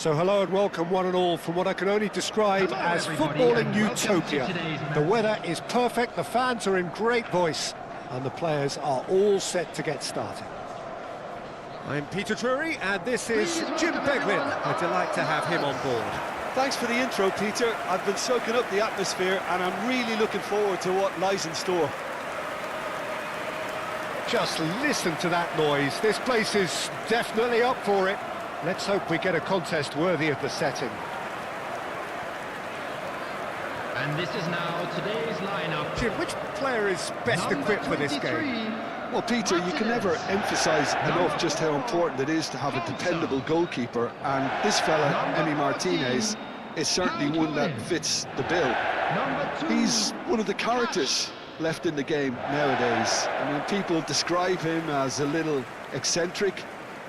So hello and welcome one and all from what I can only describe as footballing utopia. The weather is perfect, the fans are in great voice, and the players are all set to get started. I'm Peter Drury, and this is Jim Beglin. A delight to have him on board. Thanks for the intro, Peter. I've been soaking up the atmosphere, and I'm really looking forward to what lies in store. Just listen to that noise. This place is definitely up for it. Let's hope we get a contest worthy of the setting. And this is now today's lineup. Jim, which player is best equipped for this game? Well, Peter, you can never emphasise enough just how important it is to have a dependable goalkeeper, and this fella, Emi Martinez, is certainly one that fits the bill. He's one of the characters left in the game nowadays. I mean, people describe him as a little eccentric,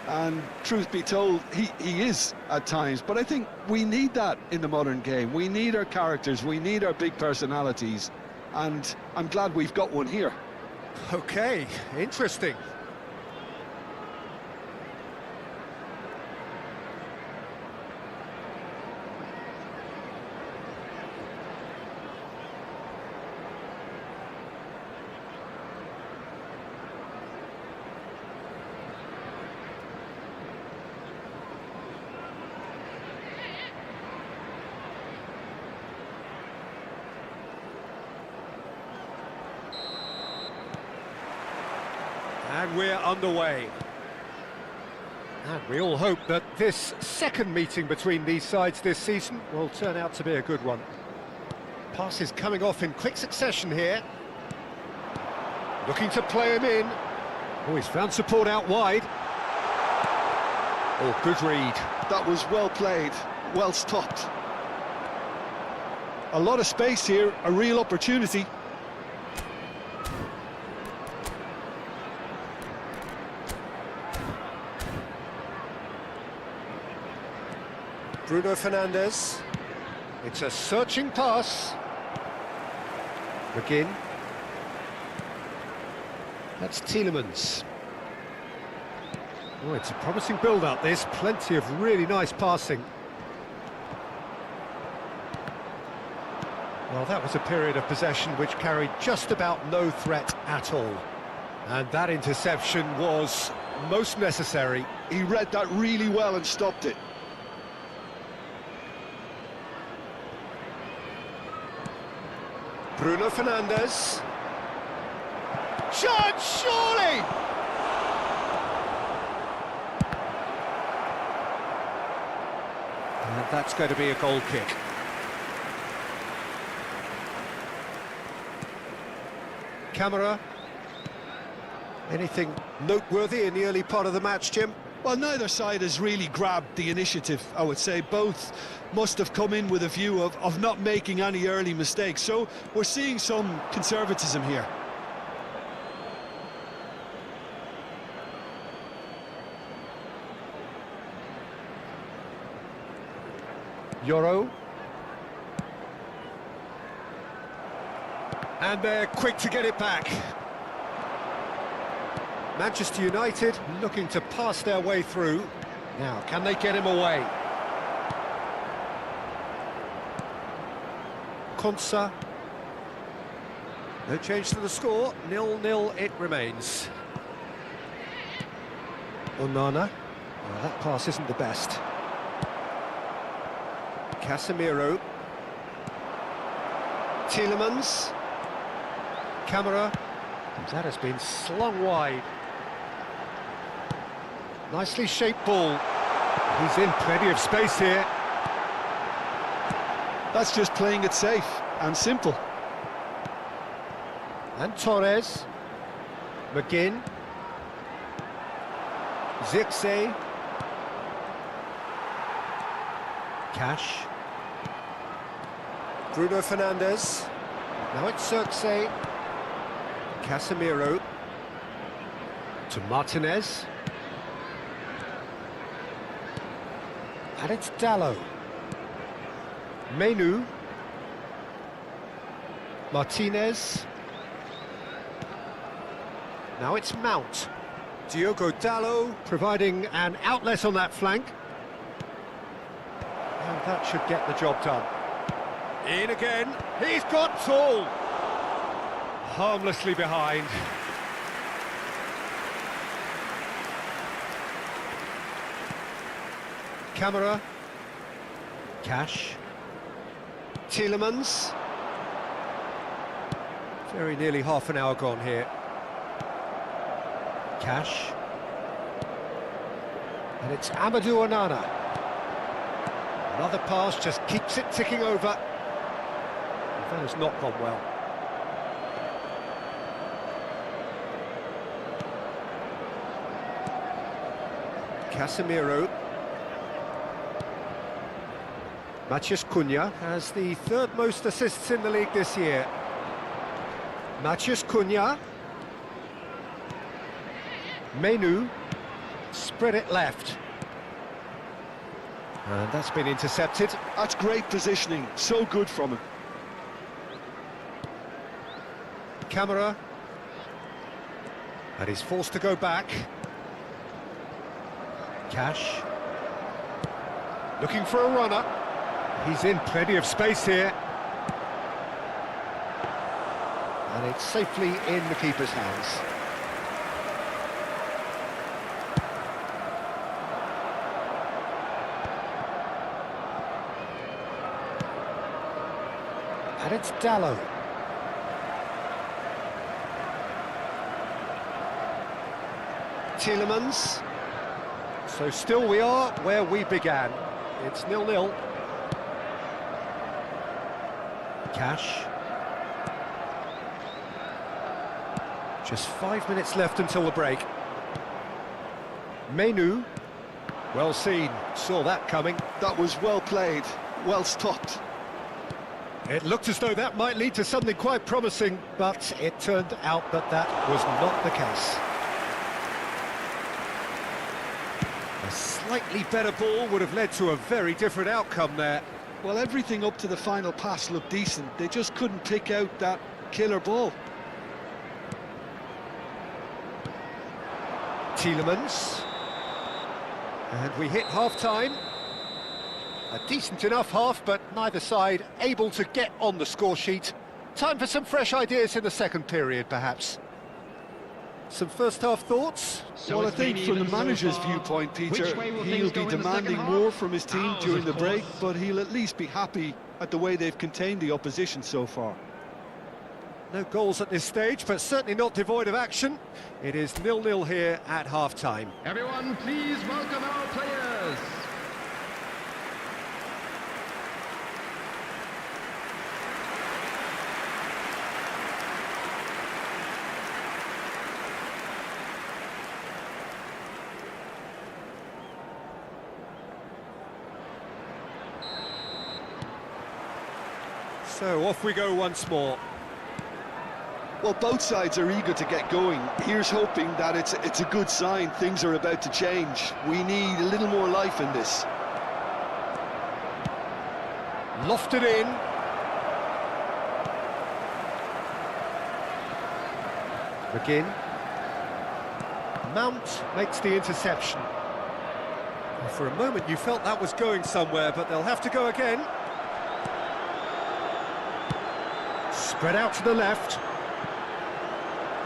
and truth be told, he is at times, but I think we need that in the modern game. We need our characters, we need our big personalities, and I'm glad we've got one here. Okay, interesting. And we're underway. And we all hope that this second meeting between these sides this season will turn out to be a good one. Passes coming off in quick succession here. Looking to play him in. Oh, he's found support out wide. Oh, good read. That was well played, well stopped. A lot of space here, a real opportunity. Bruno Fernandes. It's a searching pass. McGinn. That's Tielemans. Oh, it's a promising build-up, this. Plenty of really nice passing. Well, that was a period of possession which carried just about no threat at all. And that interception was most necessary. He read that really well and stopped it. Bruno Fernandes. Shot, surely! And that's going to be a goal kick. Camera. Anything noteworthy in the early part of the match, Jim? Well, neither side has really grabbed the initiative, I would say. Both must have come in with a view of not making any early mistakes. So we're seeing some conservatism here. Euro. And they're quick to get it back. Manchester United looking to pass their way through. Now, can they get him away? Konsa. No change to the score. 0-0 it remains. Onana. Well, that pass isn't the best. Casemiro. Tielemans. Camera. That has been slung wide. Nicely shaped ball. He's in plenty of space here. That's just playing it safe and simple. And Torres. McGinn. Zirkzee. Cash. Bruno Fernandes. Now it's Zirkzee. Casemiro. To Martinez. And it's Dalot. Menu. Martinez. Now it's Mount. Diogo Dalot providing an outlet on that flank. that should get the job done. In again, he's got tall. Harmlessly behind. Camera. Cash. Tielemans. Very nearly half an hour gone here. Cash. And it's Amadou Onana. Another pass just keeps it ticking over. That has not gone well. Casemiro. Matheus Cunha has the third most assists in the league this year. Matheus Cunha. Menu. Spread it left. And that's been intercepted. That's great positioning, so good from him. Camera. And he's forced to go back. Cash. Looking for a runner. He's in plenty of space here. And it's safely in the keeper's hands. And it's Dallo. Tielemans. So still we are where we began. It's 0-0. Cash. Just 5 minutes left until the break. Menu. Well seen, saw that coming. That was well played, well stopped. It looked as though that might lead to something quite promising, but it turned out that that was not the case. A slightly better ball would have led to a very different outcome there. Well, everything up to the final pass looked decent. They just couldn't pick out that killer ball. Tielemans. And we hit half-time. A decent enough half, but neither side able to get on the score sheet. Time for some fresh ideas in the second period, perhaps. Some first-half thoughts? So well, I think from the manager's viewpoint, Peter, he'll be demanding more from his team during the break, but he'll at least be happy at the way they've contained the opposition so far. No goals at this stage, but certainly not devoid of action. It is 0-0 here at half-time. Everyone, please welcome our players. So off we go once more. Well, both sides are eager to get going. Here's hoping that it's a good sign. Things are about to change. We need a little more life in this. Lofted in. McGinn. Mount makes the interception. Well, for a moment you felt that was going somewhere, but they'll have to go again. Spread out to the left.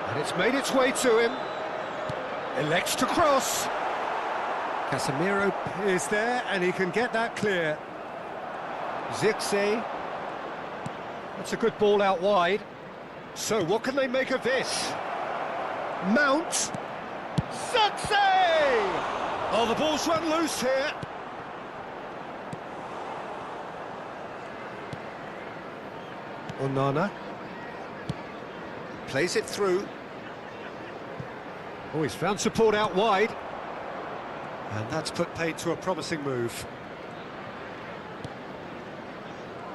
And it's made its way to him. Elects to cross. Casemiro is there, and he can get that clear. Zirkzee. That's a good ball out wide. So what can they make of this? Mount. Zirkzee! Oh, the ball's run loose here. Onana. Plays it through. Oh, he's found support out wide. And that's put paid to a promising move.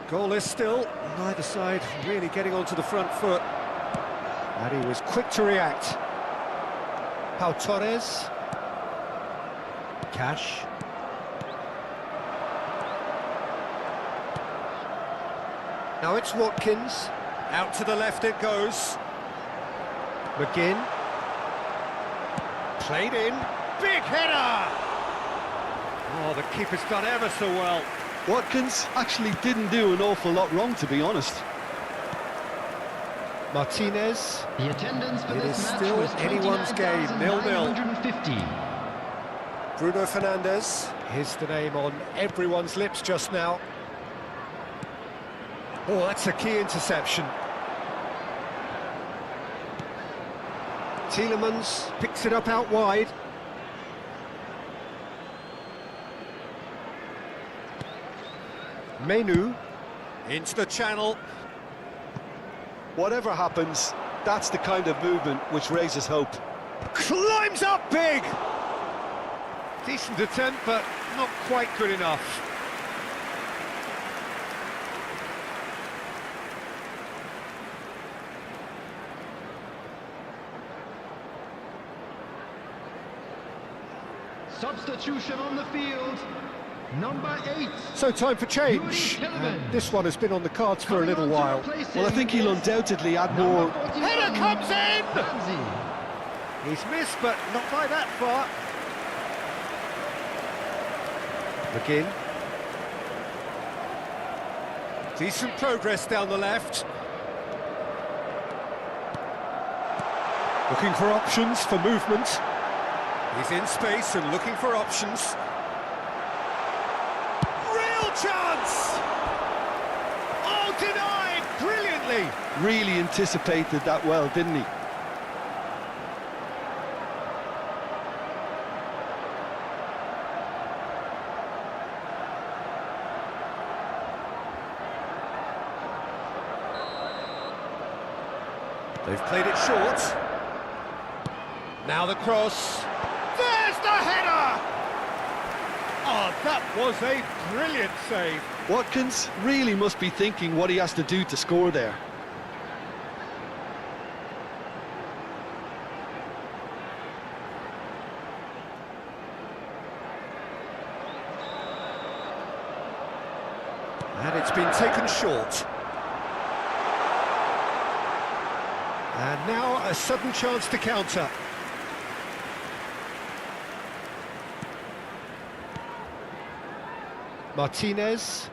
Goalless still, neither side really getting onto the front foot. And he was quick to react. Pau Torres. Cash. Now it's Watkins. Out to the left it goes. McGinn. Played in. Big header! Oh, the keeper's done ever so well. Watkins actually didn't do an awful lot wrong, to be honest. Martinez. The attendance for It this is match still was anyone's game, 0-0. 29,950. Bruno Fernandes. Here's the name on everyone's lips just now. Oh, that's a key interception. Tielemans picks it up out wide. Menu into the channel. Whatever happens, that's the kind of movement which raises hope. Climbs up big! Decent attempt, but not quite good enough. Substitution on the field. Number 8. So time for change. And this one has been on the cards for a little while. Well, I think he'll undoubtedly add more. Header comes in! Ramsey. He's missed, but not by that far. McGinn. Decent progress down the left. Looking for options for movement. He's in space and looking for options. Real chance! Oh, denied brilliantly! Really anticipated that well, didn't he? They've played it short. Now the cross. There's the header! Oh, that was a brilliant save. Watkins really must be thinking what he has to do to score there. And it's been taken short. And now a sudden chance to counter. Martinez.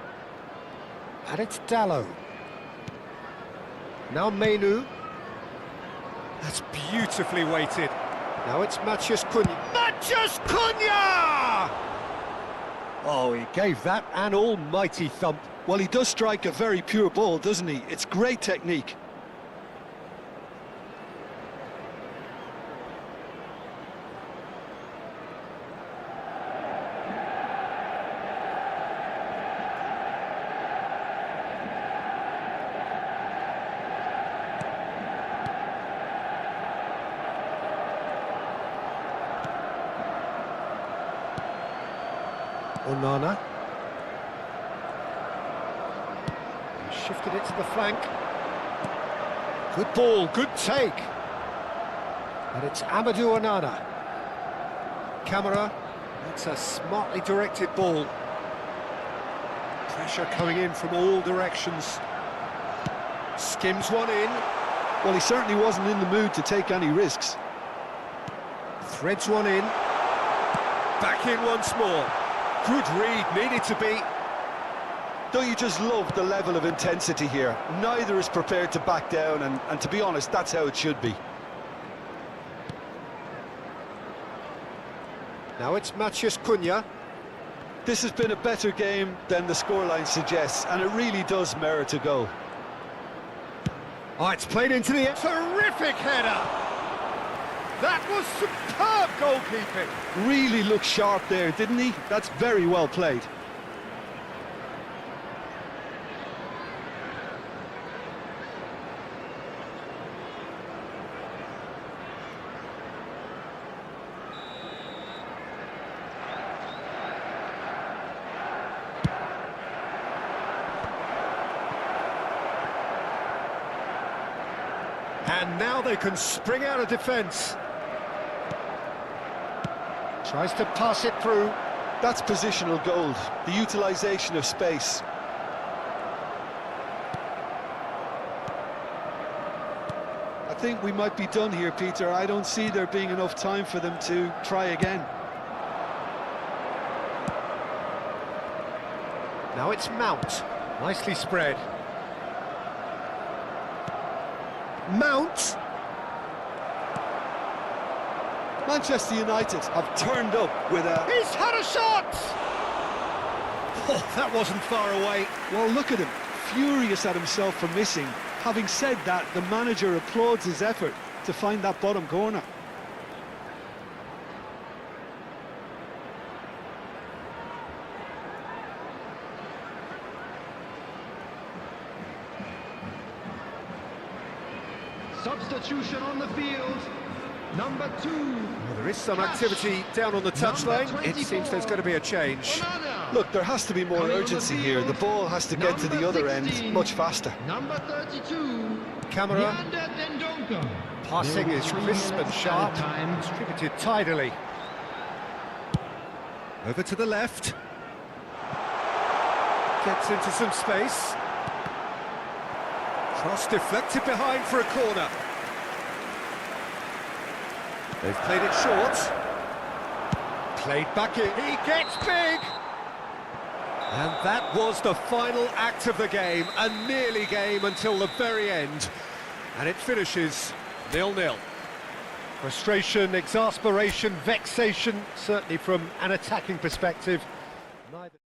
And it's Dallo. Now Menu. That's beautifully weighted. Now it's Matheus Cunha. Matheus Cunha! Oh, he gave that an almighty thump. Well, he does strike a very pure ball, doesn't he? It's great technique. Onana. He shifted it to the flank. Good ball, good take. And it's Amadou Onana. Camera. That's a smartly directed ball. Pressure coming in from all directions. Skims one in. Well, he certainly wasn't in the mood to take any risks. Threads one in. Back in once more. Good read, needed to be. Don't you just love the level of intensity here? Neither is prepared to back down, and to be honest, that's how it should be. Now it's Matheus Cunha. This has been a better game than the scoreline suggests, and it really does merit a goal. Oh, it's played into the... Terrific header! That was superb goalkeeping! Really looked sharp there, didn't he? That's very well played. And now they can spring out of defence. Tries to pass it through. That's positional gold, the utilisation of space. I think we might be done here, Peter. I don't see there being enough time for them to try again. Now it's Mount. Nicely spread. Mount! Manchester United have turned up with a... He's had a shot! Oh, that wasn't far away. Well, look at him, furious at himself for missing. Having said that, the manager applauds his effort to find that bottom corner. Substitution on the field. Number 2. Well, there is some activity down on the touchline. It seems there's going to be a change. Look, there has to be more urgency here. The ball has to get to the other end much faster. Number 32. Camera. Passing is crisp and sharp. Time. Distributed tidily. Over to the left. Gets into some space. Cross deflected behind for a corner. They've played it short. Played back in. He gets big! And that was the final act of the game. A nearly game until the very end. And it finishes 0-0. Frustration, exasperation, vexation, certainly from an attacking perspective. Neither...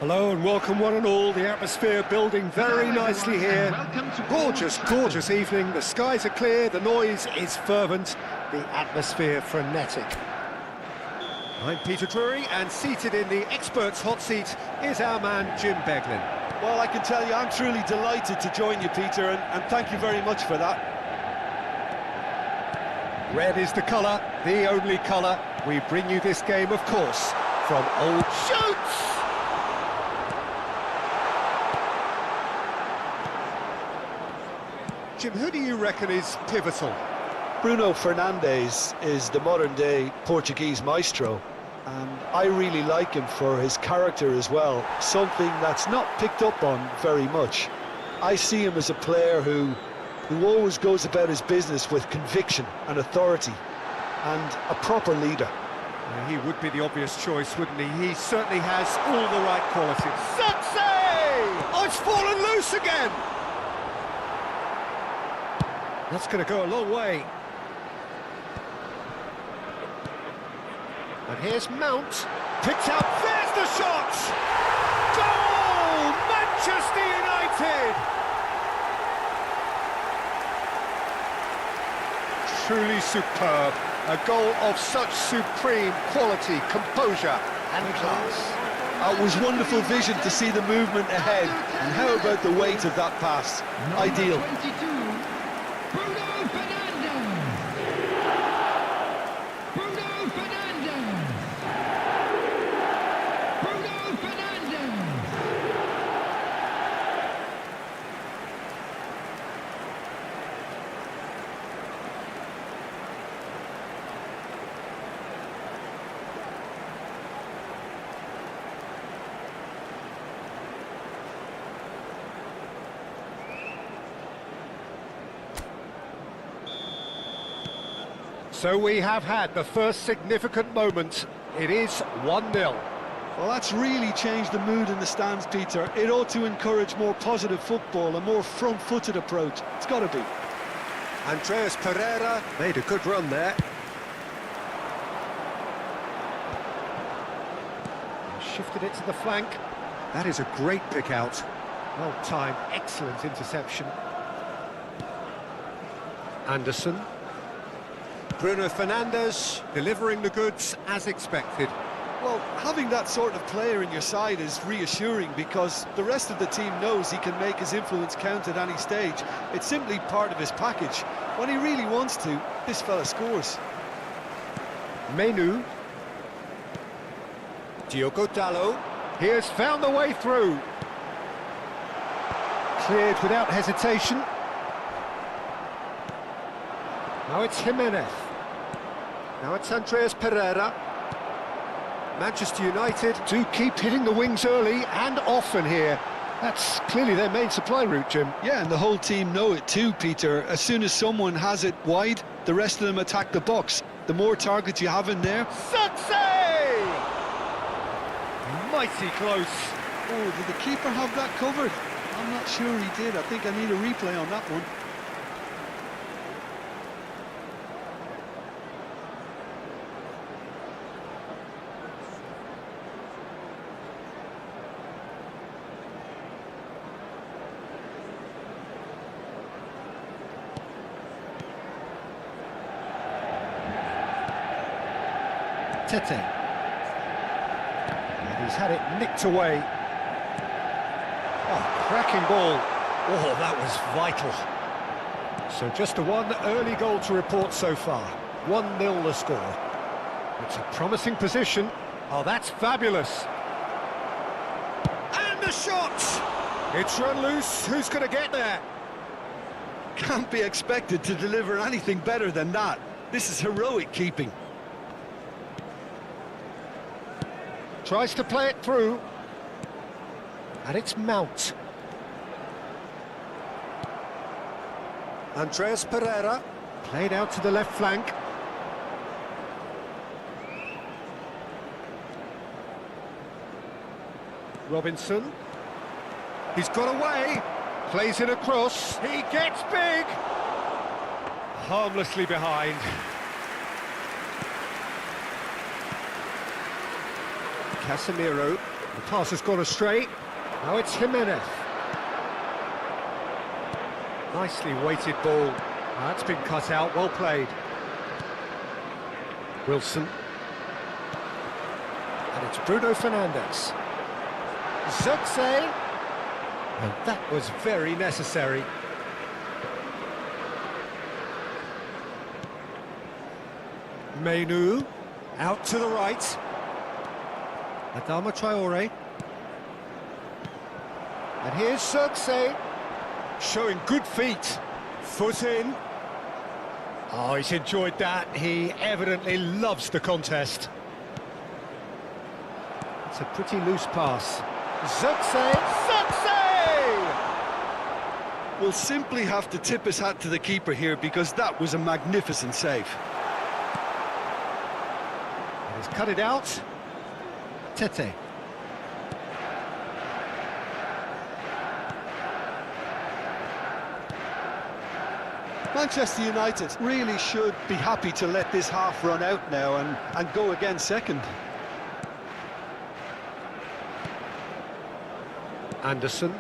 Hello and welcome one and all. The atmosphere building very nicely here. Gorgeous, gorgeous evening. The skies are clear, the noise is fervent, the atmosphere frenetic. I'm Peter Drury, and seated in the experts' hot seat is our man Jim Beglin. Well, I can tell you, I'm truly delighted to join you, Peter, and thank you very much for that. Red is the colour, the only colour. We bring you this game, of course, from Old Shoots! Jim, who do you reckon is pivotal? Bruno Fernandes is the modern-day Portuguese maestro, and I really like him for his character as well, something that's not picked up on very much. I see him as a player who always goes about his business with conviction and authority, and a proper leader. He would be the obvious choice, wouldn't he? He certainly has all the right qualities. Sensei! Oh, it's fallen loose again! That's going to go a long way. And here's Mount. Picked out. There's the shot! Goal! Manchester United! Truly superb. A goal of such supreme quality, composure and class. It was wonderful vision to see the movement ahead, and how about the weight of that pass? Ideal. 22. Bruno Fernandes. Bruno Fernandes. Bruno Fernandes. So we have had the first significant moment. It is 1-0. Well, that's really changed the mood in the stands, Peter. It ought to encourage more positive football, a more front-footed approach. It's got to be. Andreas Pereira made a good run there. Shifted it to the flank. That is a great pick out. Well timed, excellent interception. Anderson. Bruno Fernandes delivering the goods as expected. Well, having that sort of player in your side is reassuring because the rest of the team knows he can make his influence count at any stage. It's simply part of his package. When he really wants to, this fella scores. Menu. Diogo Dalot. He has found the way through. Cleared without hesitation. Now it's Jimenez. Now it's Andreas Pereira. Manchester United do keep hitting the wings early and often here. That's clearly their main supply route, Jim. Yeah, and the whole team know it too, Peter. As soon as someone has it wide, the rest of them attack the box. The more targets you have in there... Success! Mighty close. Oh, did the keeper have that covered? I'm not sure he did. I think I need a replay on that one. Tete. And he's had it nicked away. Oh, cracking ball. Oh, that was vital. So just one early goal to report so far. 1-0 the score. It's a promising position. Oh, that's fabulous. And the shot! It's run loose. Who's going to get there? Can't be expected to deliver anything better than that. This is heroic keeping. Tries to play it through. And it's Mount. Andreas Pereira. Played out to the left flank. Robinson. He's got away. Plays it across. He gets big. Harmlessly behind. Casemiro. The pass has gone astray. Now it's Jimenez. Nicely weighted ball. That's been cut out, well played. Wilson. And it's Bruno Fernandes. Zirkzee. And that was very necessary. Menu. Out to the right. Adama Traore. And here's Zirkzee. Showing good feet. Foot in. Oh, he's enjoyed that. He evidently loves the contest. It's a pretty loose pass. Zirkzee. We'll simply have to tip his hat to the keeper here because that was a magnificent save. He's cut it out. Tete. Manchester United really should be happy to let this half run out now and go again second. Anderson.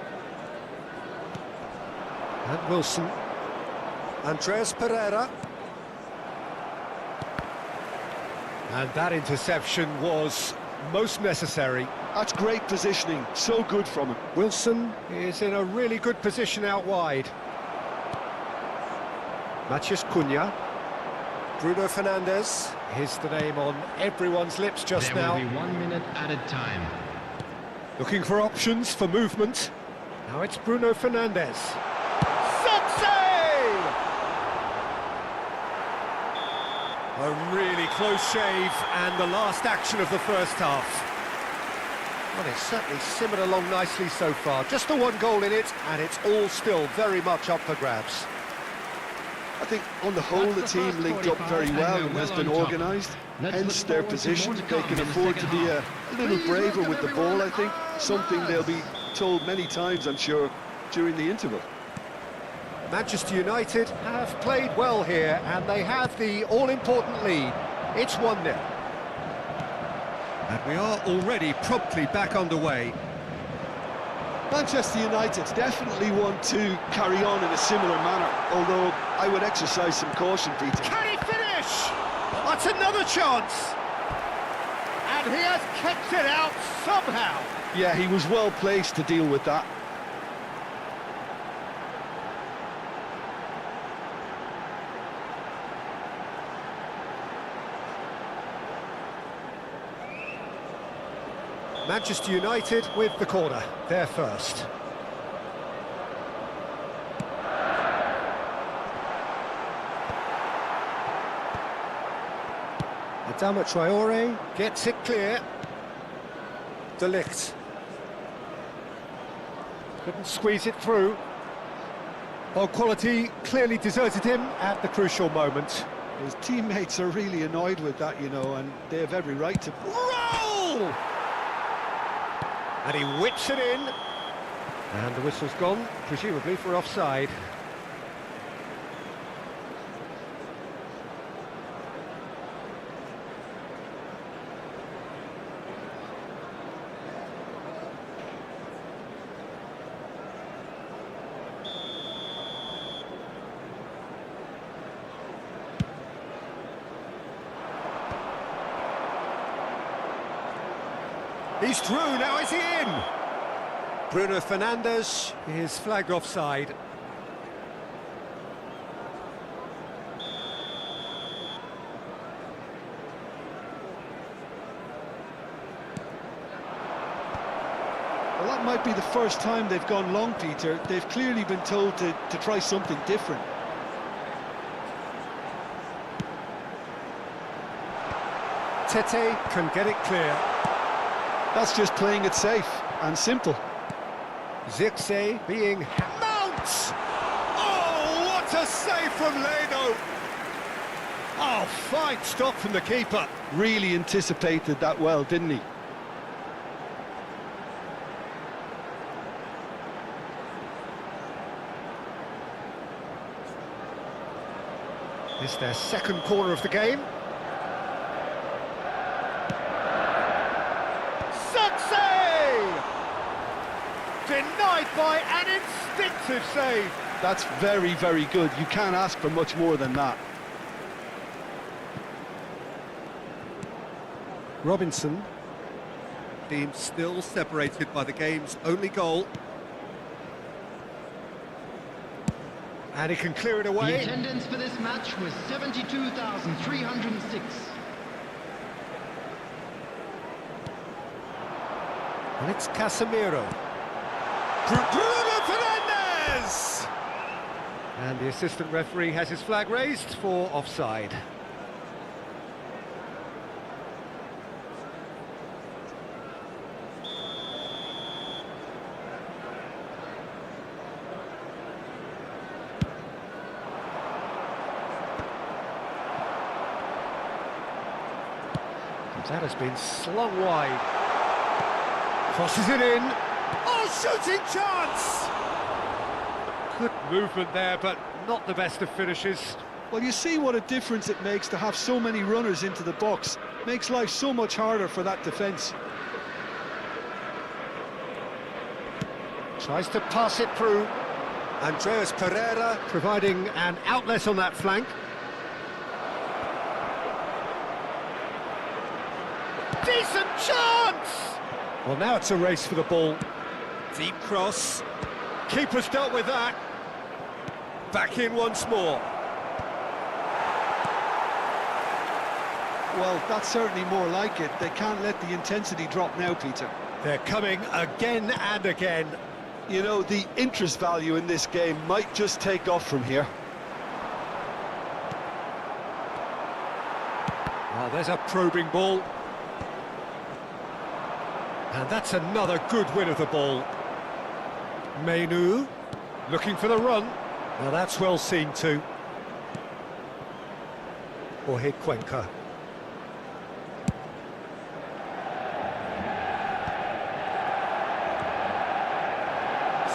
And Wilson. Andreas Pereira. And that interception was most necessary. That's great positioning, so good from him. Wilson is in a really good position out wide. Matheus Cunha. Bruno Fernandes. Here's the name on everyone's lips just now. There will be 1 minute added time. Looking for options for movement. Now it's Bruno Fernandes. Success! A really close shave and the last action of the first half. Well, it's certainly simmered along nicely so far. Just the one goal in it, and it's all still very much up for grabs. I think on the whole the team linked up very well and has been organised, hence their position. They can afford to be a little braver with the ball, I think, something they'll be told many times, I'm sure, during the interval. Manchester United have played well here, and they have the all-important lead. It's 1-0. And we are already promptly back underway. Manchester United definitely want to carry on in a similar manner, although I would exercise some caution, Peter. Can he finish? That's another chance. And he has kept it out somehow. Yeah, he was well placed to deal with that. Manchester United with the corner, they're first. Adama Traore gets it clear. De Ligt. Couldn't squeeze it through. Well, quality clearly deserted him at the crucial moment. His teammates are really annoyed with that, you know, and they have every right to... Roll! And he whips it in. And the whistle's gone, presumably for offside. He's through, now is he in? Bruno Fernandes is flagged offside. Well, that might be the first time they've gone long, Peter. They've clearly been told to try something different. Tete can get it clear. That's just playing it safe and simple. Zirkzee being... Mount! Oh, what a save from Leno! Oh, fine stop from the keeper. Really anticipated that well, didn't he? This is their second corner of the game. Denied by an instinctive save. That's very, very good. You can't ask for much more than that. Robinson. Team still separated by the game's only goal. And he can clear it away. The attendance for this match was 72,306. And it's Casemiro. Bruno Fernandes! And the assistant referee has his flag raised for offside. That has been slung wide. Crosses it in. Oh, shooting chance! Good movement there, but not the best of finishes. Well, you see what a difference it makes to have so many runners into the box. Makes life so much harder for that defence. Tries to pass it through. Andreas Pereira providing an outlet on that flank. Decent chance! Well, now it's a race for the ball. Deep cross. Keeper's dealt with that. Back in once more. Well, that's certainly more like it. They can't let the intensity drop now, Peter. They're coming again and again. You know, the interest value in this game might just take off from here. Oh, there's a probing ball. And that's another good win of the ball. Menu, looking for the run. Well, that's well seen too. or hit Cuenca.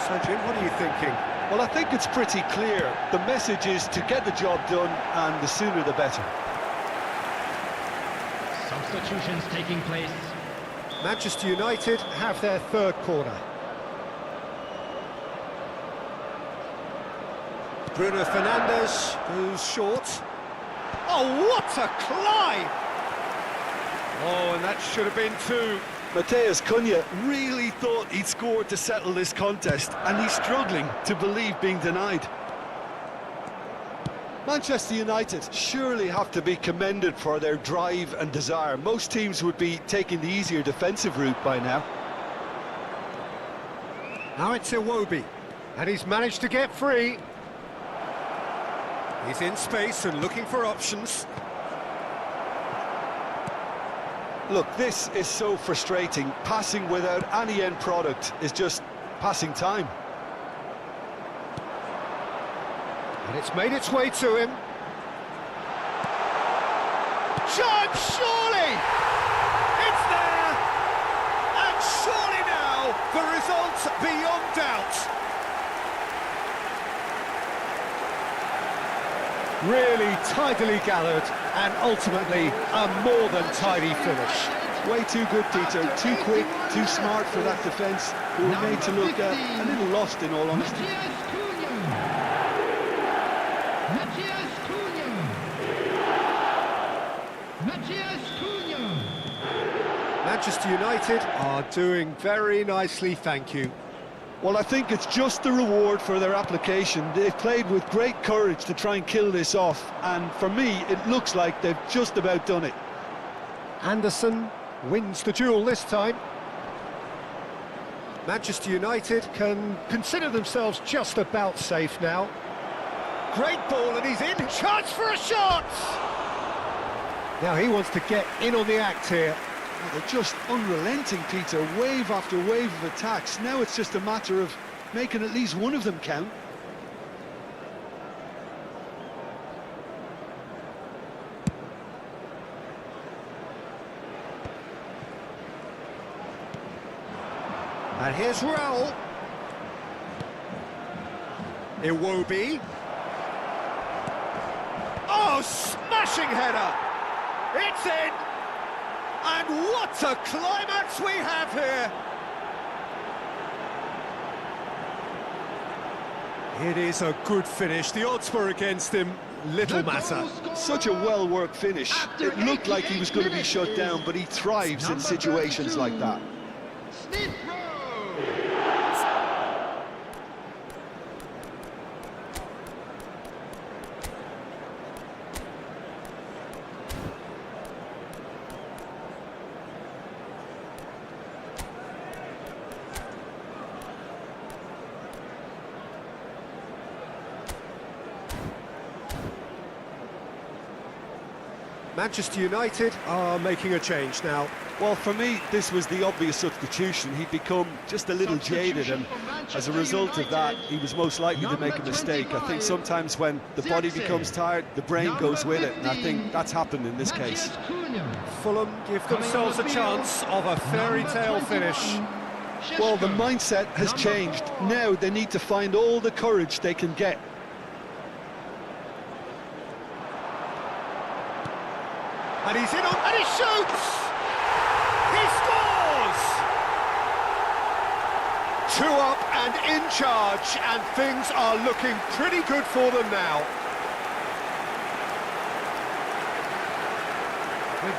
So Jim, what are you thinking? Well, I think it's pretty clear. The message is to get the job done, and the sooner the better. Substitutions taking place. Manchester United have their third corner. Bruno Fernandes goes short. Oh, what a climb! Oh, and that should have been two. Matheus Cunha really thought he'd scored to settle this contest, and he's struggling to believe being denied. Manchester United surely have to be commended for their drive and desire. Most teams would be taking the easier defensive route by now. Now it's Iwobi, and he's managed to get free. He's in space and looking for options. Look, this is so frustrating. Passing without any end product is just passing time. And it's made its way to him. Chance, surely! It's there! And surely now, the result's beyond doubt. Really tidily gathered, and ultimately a more than tidy finish. Way too good, Peter. Too quick, too smart for that defence, who were made to look a little lost, in all honesty. Manchester United are doing very nicely, thank you. Well, I think it's just the reward for their application. They've played with great courage to try and kill this off, and for me, it looks like they've just about done it. Anderson wins the duel this time. Manchester United can consider themselves just about safe now. Great ball, and he's in. Chance for a shot! Now he wants to get in on the act here. Oh, they're just unrelenting, Peter. Wave after wave of attacks. Now it's just a matter of making at least one of them count. And here's Raul. Iwobi. Oh, smashing header! It's in! And what a climax we have here! It is a good finish. The odds were against him. Little matter. Such a well-worked finish. It looked like he was going to be shut down, but he thrives in situations like that. Manchester United are making a change now. Well, for me, this was the obvious substitution. He'd become just a little jaded, and as a result of that, he was most likely to make a mistake. I think sometimes when the body becomes tired, the brain goes with it, and I think that's happened in this case. Fulham give themselves a chance of a fairy tale finish. Well, the mindset has changed. Now they need to find all the courage they can get. And he's in on, and he shoots! He scores! 2 up and in charge, and things are looking pretty good for them now.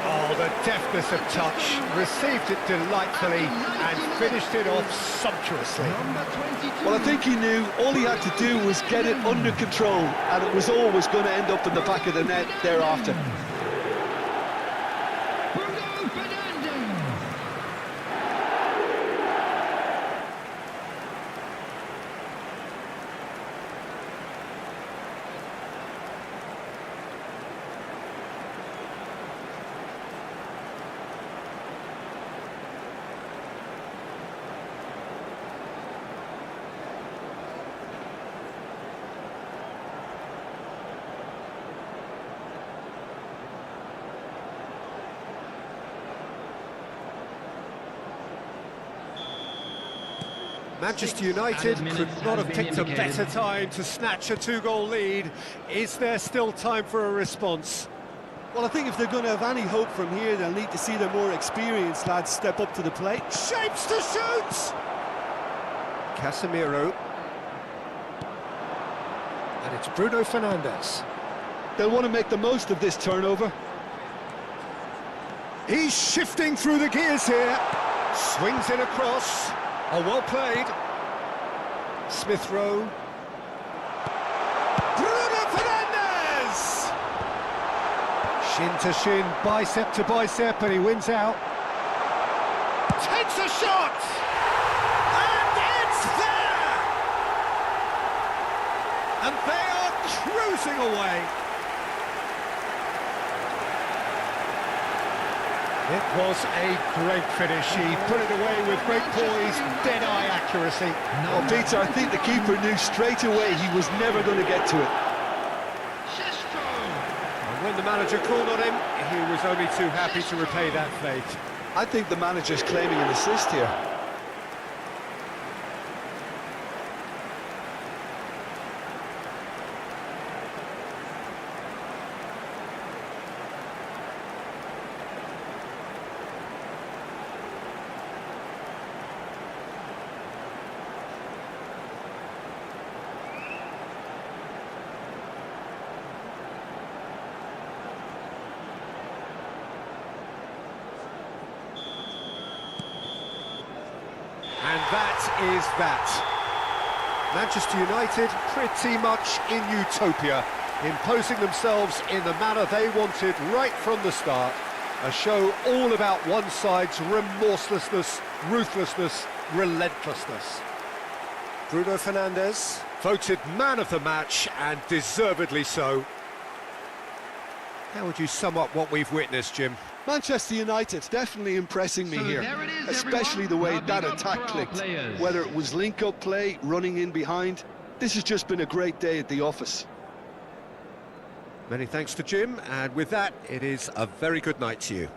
Oh, the deftness of touch, received it delightfully and finished it off sumptuously. Well, I think he knew all he had to do was get it under control, and it was always going to end up in the back of the net thereafter. Manchester United could not have picked a better time to snatch a two-goal lead. Is there still time for a response? Well, I think if they're going to have any hope from here, they'll need to see their more experienced lads step up to the plate. Shapes to shoot! Casemiro. And it's Bruno Fernandes. They'll want to make the most of this turnover. He's shifting through the gears here. Swings in across. Oh, well played. Smith Rowe. Bruno Fernandes! Shin to shin, bicep to bicep, and he wins out. Takes a shot! And it's there! And they are cruising away. It was a great finish. He put it away with great poise, dead-eye accuracy. Well, Peter, I think the keeper knew straight away he was never going to get to it. And when the manager called on him, he was only too happy to repay that fate. I think the manager's claiming an assist here. And that is that. Manchester United pretty much in utopia, imposing themselves in the manner they wanted right from the start. A show all about one side's remorselessness, ruthlessness, relentlessness. Bruno Fernandes, voted man of the match, and deservedly so. How would you sum up what we've witnessed, Jim? Manchester United definitely impressing me here, especially the way that attack clicked. Whether it was link-up play, running in behind, this has just been a great day at the office. Many thanks to Jim, and with that, it is a very good night to you.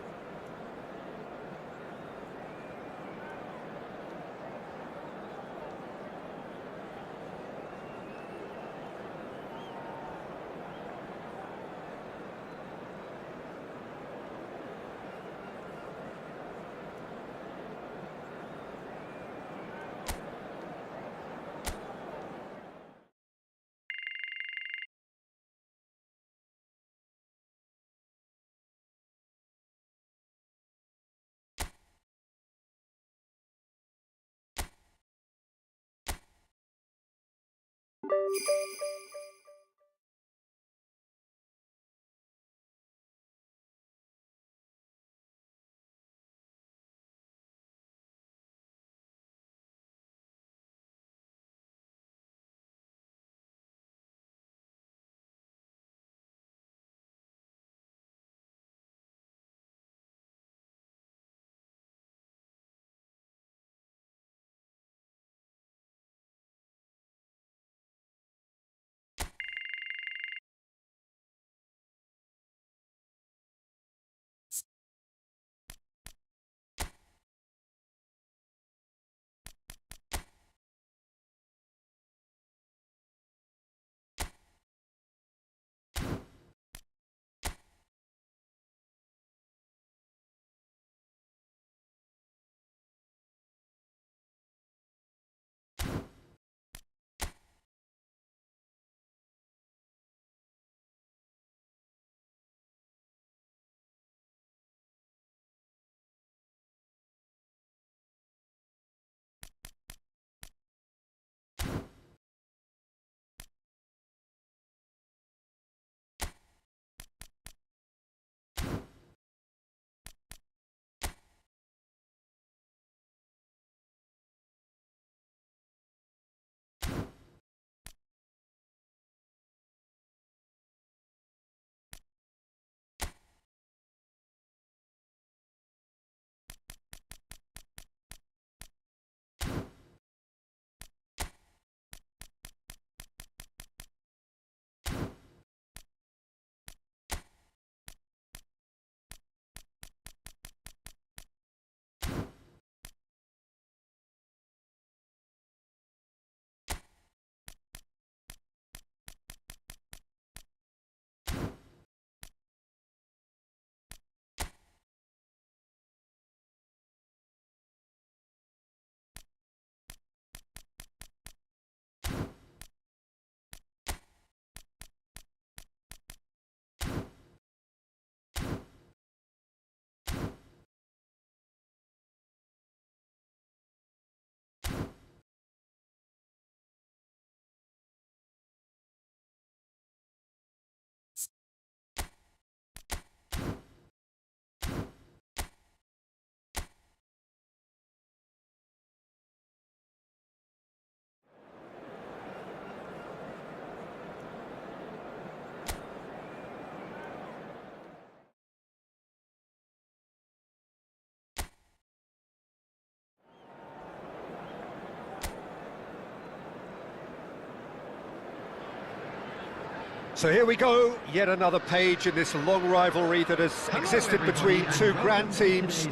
So here we go, yet another page in this long rivalry that has existed between two grand teams.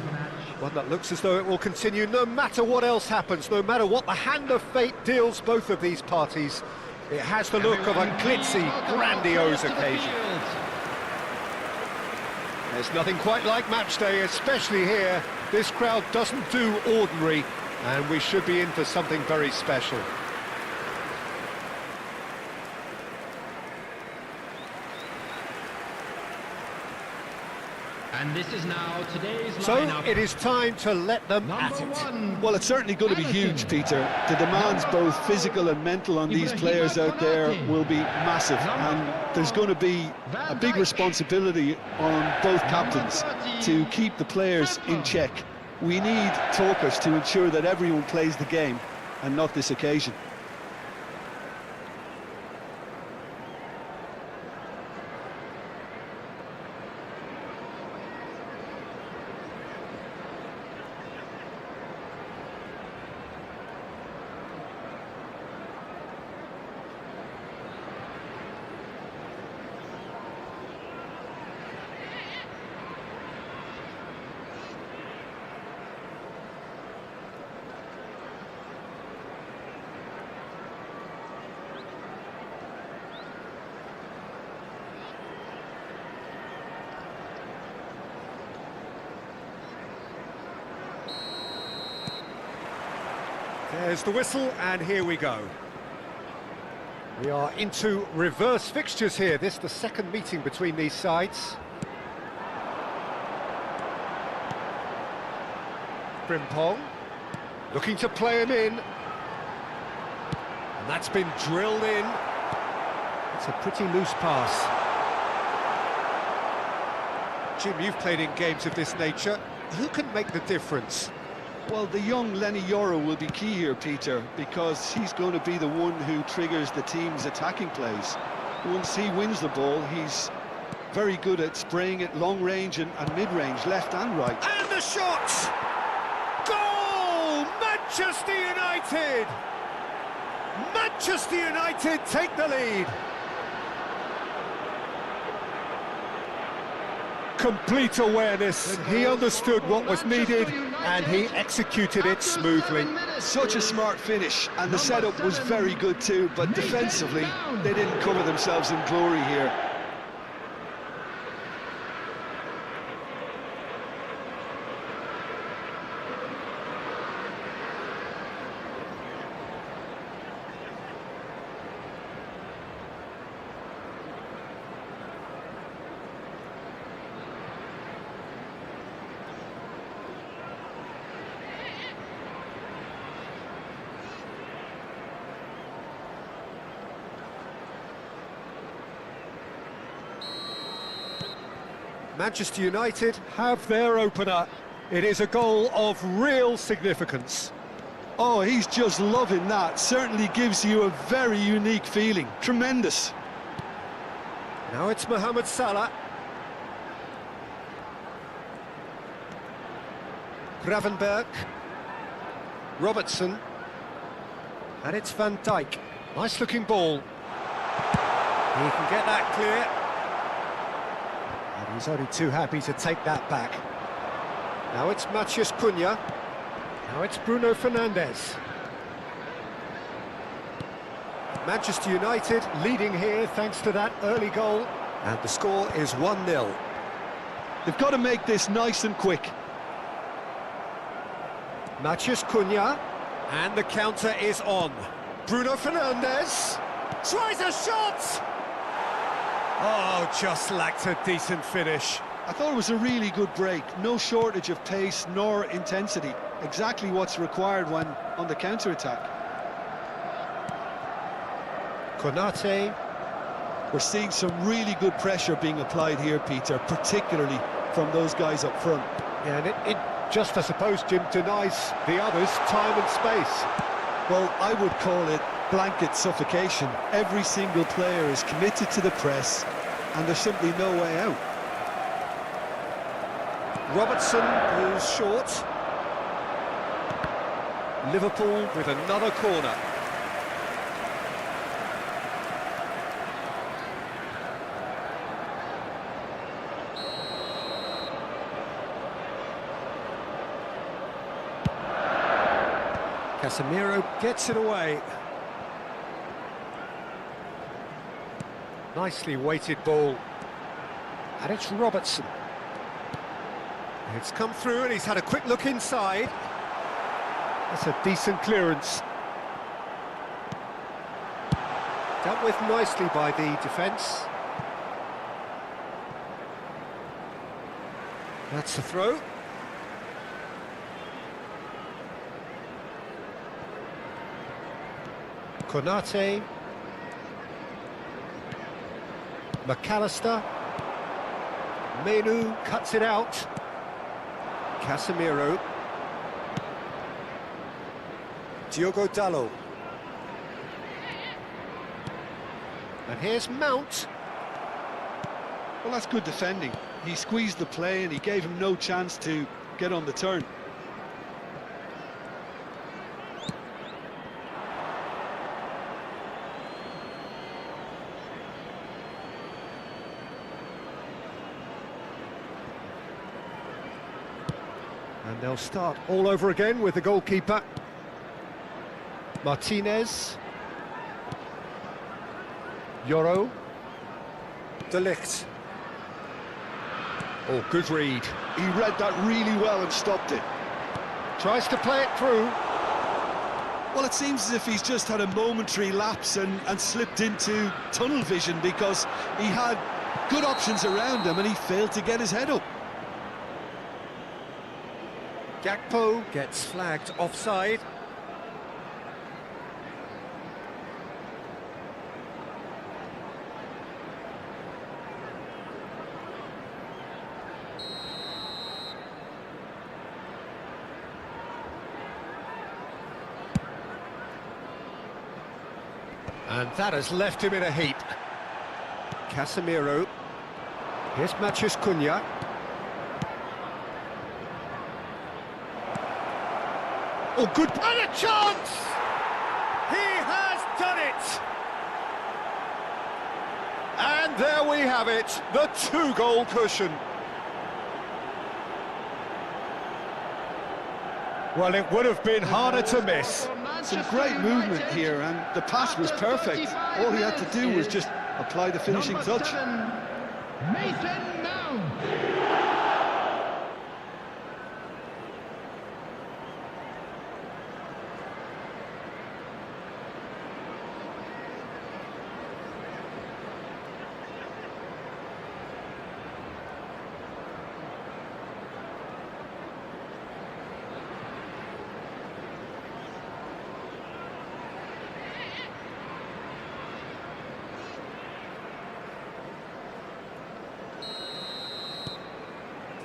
One that looks as though it will continue no matter what else happens, no matter what the hand of fate deals both of these parties. It has the look of a glitzy, grandiose occasion. There's nothing quite like match day, especially here. This crowd doesn't do ordinary, and we should be in for something very special. And this is now today's So lineup. it is time to let them at it. Well, it's certainly going to be huge, Peter. The demands, both physical and mental, on these players out there will be massive, and there's going to be a big responsibility on both captains to keep the players in check. We need talkers to ensure that everyone plays the game, and not this occasion. There's the whistle, and here we go. We are into reverse fixtures here. This is the second meeting between these sides. Frimpong looking to play him in. And that's been drilled in. It's a pretty loose pass. Jim, you've played in games of this nature. Who can make the difference? Well, the young Lenny Yoro will be key here, Peter, because he's going to be the one who triggers the team's attacking plays. Once he wins the ball, he's very good at spraying it long range and mid-range, left and right. And the shot! Goal! Manchester United! Manchester United take the lead. Complete awareness. He understood what was needed and he executed it smoothly. Such a smart finish, and the setup was very good too, but defensively they didn't cover themselves in glory here. Manchester United have their opener. It is a goal of real significance. Oh, he's just loving that. Certainly gives you a very unique feeling. Tremendous. Now it's Mohamed Salah. Gravenberg. Robertson. And it's Van Dijk. Nice looking ball. He can get that clear. And he's only too happy to take that back. Now it's Matheus Cunha. Now it's Bruno Fernandes. Manchester United leading here thanks to that early goal. And the score is 1-0. They've got to make this nice and quick. Matheus Cunha. And the counter is on. Bruno Fernandes. Tries a shot! Oh, just lacked a decent finish. I thought it was a really good break. No shortage of pace nor intensity. Exactly what's required when on the counter-attack. Konate. We're seeing some really good pressure being applied here, Peter, particularly from those guys up front. Yeah, and it just, I suppose, Jim, denies the others time and space. Well, I would call it blanket suffocation. Every single player is committed to the press, and there's simply no way out. Robertson is short. Liverpool with another corner. Casemiro gets it away. Nicely weighted ball. And it's Robertson. It's come through and he's had a quick look inside. That's a decent clearance. Dealt with nicely by the defence. That's the throw. Konate. McAllister. Menu cuts it out. Casemiro. Diogo Dalot. And here's Mount. Well, that's good defending. He squeezed the play and he gave him no chance to get on the turn. And they'll start all over again with the goalkeeper. Martinez. Yoro. De Ligt. Oh, good read. He read that really well and stopped it. Tries to play it through. Well, it seems as if he's just had a momentary lapse and slipped into tunnel vision, because he had good options around him and he failed to get his head up. Gakpo gets flagged offside. And that has left him in a heap. Casemiro. Here's Matheus Cunha. Oh, good, and a chance! He has done it! And there we have it, the two-goal cushion. Well, it would have been harder to miss. Some great movement here, and the pass was perfect. All he had to do was just apply the finishing touch. Mason Mount.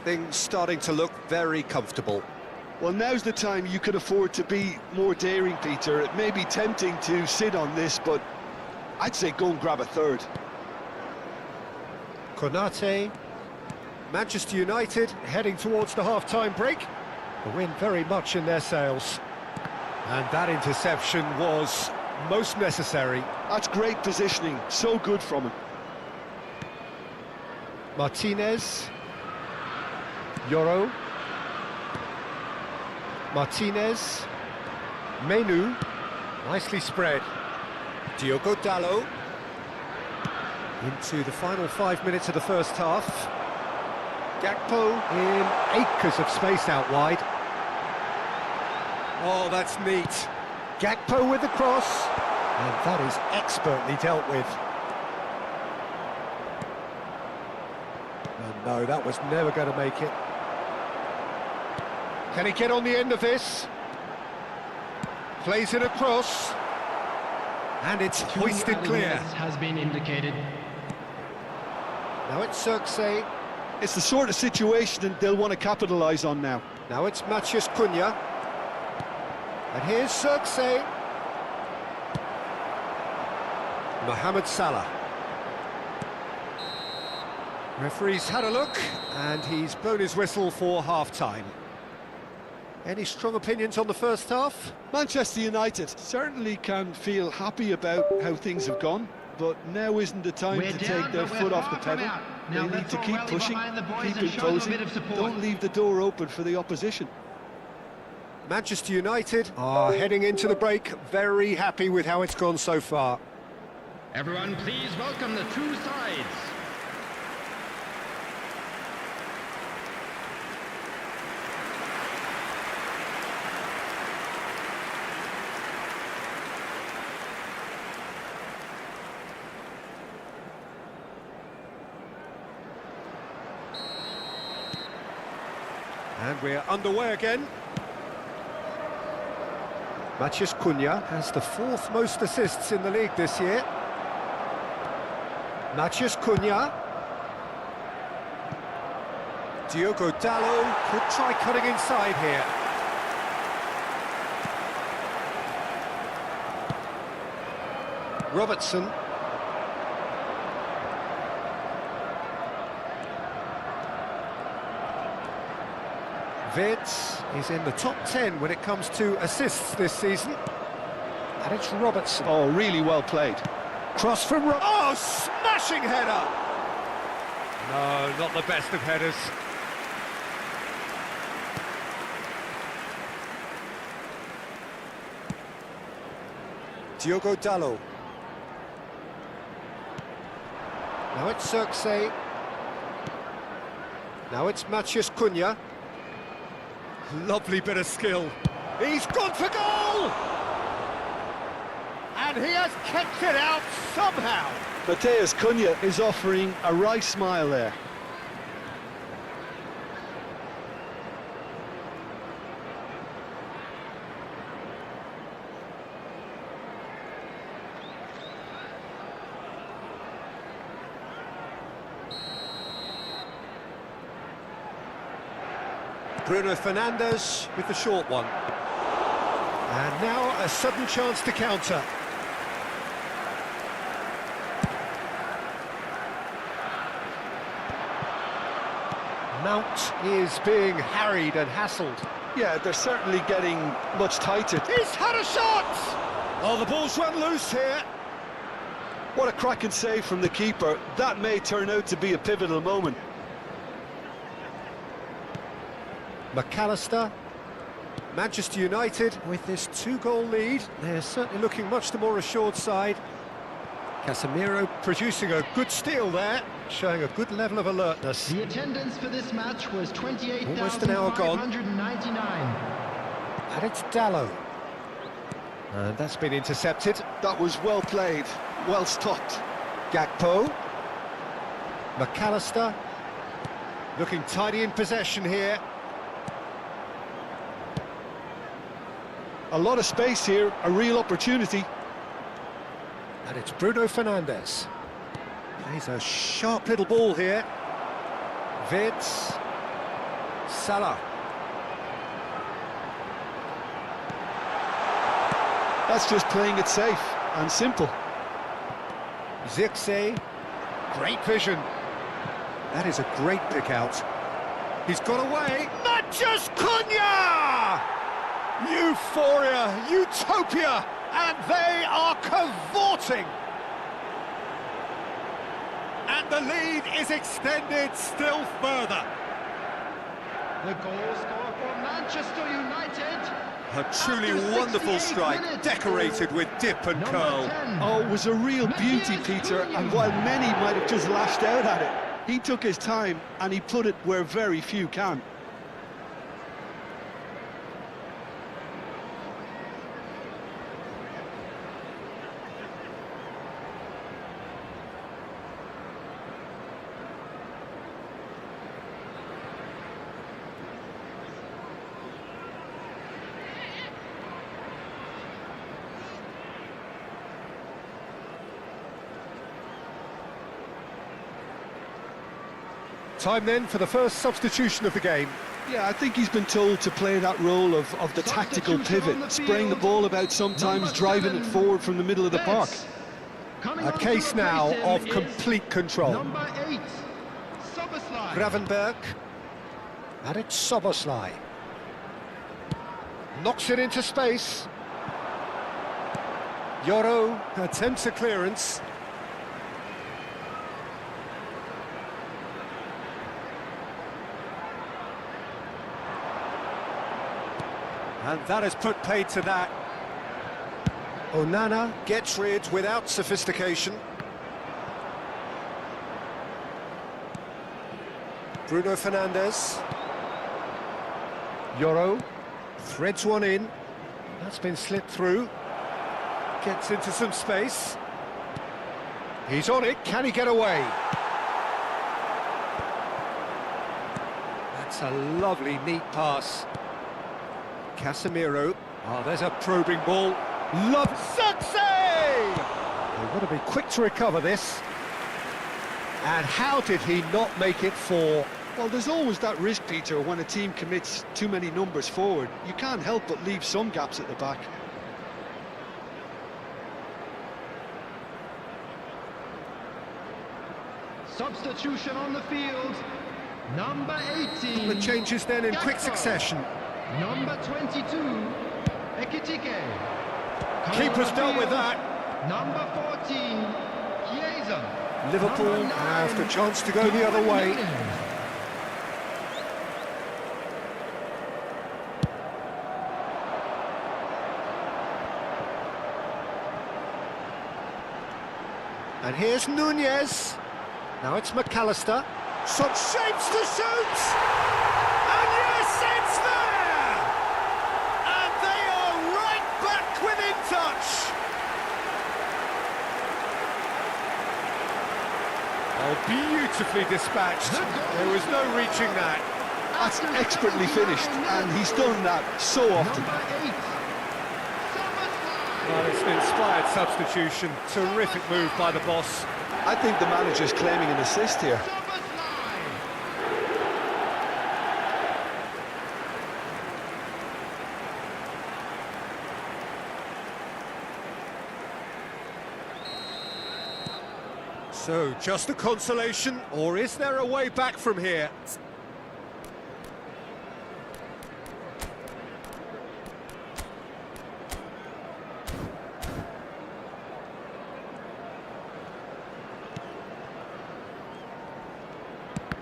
Things starting to look very comfortable. Well, now's the time you can afford to be more daring, Peter. It may be tempting to sit on this, but I'd say go and grab a third. Konate. Manchester United heading towards the half-time break. The win very much in their sails. And that interception was most necessary. That's great positioning, so good from him. Martinez. Yoro. Martinez. Menu. Nicely spread. Diogo Dalot. Into the final 5 minutes of the first half. Gakpo in acres of space out wide. Oh, that's neat. Gakpo with the cross. And that is expertly dealt with. And no, that was never going to make it. Can he get on the end of this? Plays it across. And it's hoisted clear. Has been indicated. Now it's Xerxes. It's the sort of situation that they'll want to capitalise on now. Now it's Matheus Cunha. And here's Xerxes. Mohamed Salah. Referee's had a look, and he's blown his whistle for half-time. Any strong opinions on the first half? Manchester United certainly can feel happy about how things have gone, but now isn't the time to take their foot off the pedal. They need to keep pushing, keep imposing, don't leave the door open for the opposition. Manchester United are heading into the break, very happy with how it's gone so far. Everyone, please welcome the two sides. And we're underway again. Matheus Cunha has the 4th most assists in the league this year. Matheus Cunha. Diogo Dalot could try cutting inside here. Robertson. Vids is in the top 10 when it comes to assists this season. And it's Robertson. Oh, really well played. Cross from oh, smashing header! No, not the best of headers. Diogo Dalot. Now it's Xerxes. Now it's Matheus Cunha. Lovely bit of skill. He's gone for goal! And he has kept it out somehow. Matheus Cunha is offering a wry smile there. Bruno Fernandes with the short one. And now a sudden chance to counter. Mount is being harried and hassled. Yeah, they're certainly getting much tighter. He's had a shot! Oh, the ball's run loose here. What a cracking save from the keeper. That may turn out to be a pivotal moment. McAllister. Manchester United with this 2-goal lead. They're certainly looking much the more assured side. Casemiro producing a good steal there, showing a good level of alertness. The attendance for this match was 28,599. Almost an hour gone. And it's Dalot. And that's been intercepted. That was well played, well stopped. Gakpo. McAllister. Looking tidy in possession here. A lot of space here, a real opportunity. And it's Bruno Fernandes. Plays a sharp little ball here. Vids. Salah. That's just playing it safe and simple. Xerxes. Great vision. That is a great pick out. He's got away. Matheus Cunha! Euphoria, utopia, and they are cavorting. And the lead is extended still further. The goal scorer for Manchester United. A truly wonderful strike, decorated with dip and curl. Oh, it was a real beauty, Peter, and while many might have just lashed out at it, he took his time and he put it where very few can. Time then for the first substitution of the game. Yeah, I think he's been told to play that role of the tactical pivot, spraying the ball about sometimes, driving it forward from the middle of the park. A case now of complete control. Number 8, Szoboszlai. Gravenberg. And it's Szoboszlai. Knocks it into space. Yoro attempts a clearance. And that has put paid to that. Onana gets rid without sophistication. Bruno Fernandes. Yoro threads one in. That's been slipped through. Gets into some space. He's on it. Can he get away? That's a lovely, neat pass. Casemiro. Oh, there's a probing ball. Love success! They've got to be quick to recover this. And how did he not make it 4? Well, there's always that risk, Peter, when a team commits too many numbers forward. You can't help but leave some gaps at the back. Substitution on the field. Number 18. The changes then in quick succession. Number 22. Ekitike. Keeper's dealt with that. Number 14. Chiesa. Liverpool have the chance to go the other way. And here's Nunez. Now it's McAllister. Some shapes to shoot! And yes, it's there! And they are right back within touch. Oh, beautifully dispatched. There was no reaching that. That's expertly finished, and he's done that so often. Well, it's an inspired substitution. Terrific move by the boss. I think the manager's claiming an assist here. So, just a consolation, or is there a way back from here?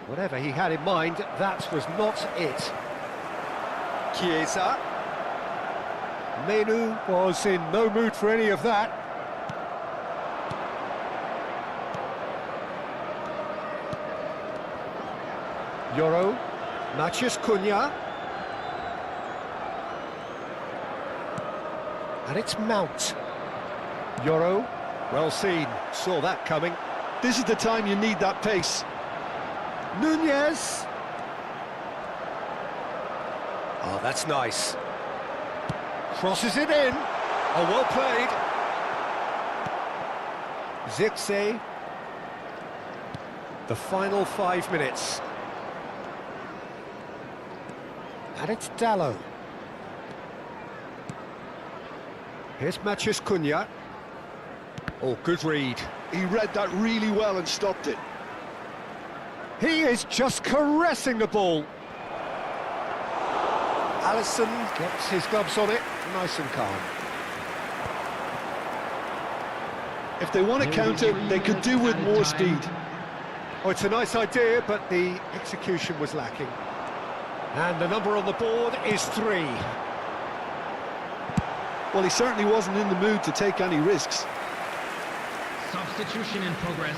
Whatever he had in mind, that was not it. Chiesa. Menu was in no mood for any of that. Yoro, Matheus Cunha. And it's Mount. Yoro, well seen, saw that coming. This is the time you need that pace. Nunez. Oh, that's nice. Crosses it in. Oh, well played. Zirkzee. The final 5 minutes. And it's Dallo. Here's Matheus Cunha. Oh, good read. He read that really well and stopped it. He is just caressing the ball. Alisson gets his gloves on it, nice and calm. If they want to counter, they could do with more speed. Oh, it's a nice idea, but the execution was lacking. And the number on the board is 3. Well, he certainly wasn't in the mood to take any risks. Substitution in progress.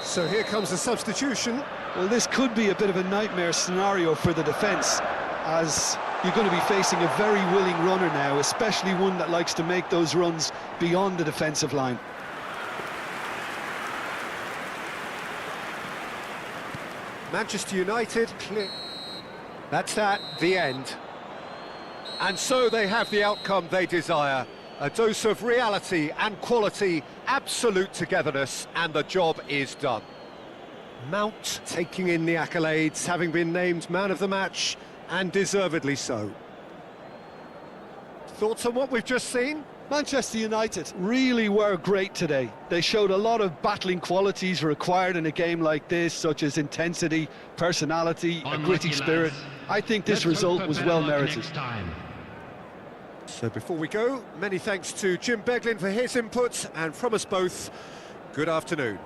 So here comes the substitution. Well, this could be a bit of a nightmare scenario for the defence, as you're going to be facing a very willing runner now, especially one that likes to make those runs beyond the defensive line. Manchester United, clear. That's that, the end. And so they have the outcome they desire. A dose of reality and quality, absolute togetherness, and the job is done. Mount taking in the accolades, having been named man of the match, and deservedly so. Thoughts on what we've just seen? Manchester United really were great today. They showed a lot of battling qualities required in a game like this, such as intensity, personality, a gritty spirit. I think this result was well merited. So before we go, many thanks to Jim Beglin for his input, and from us both, good afternoon.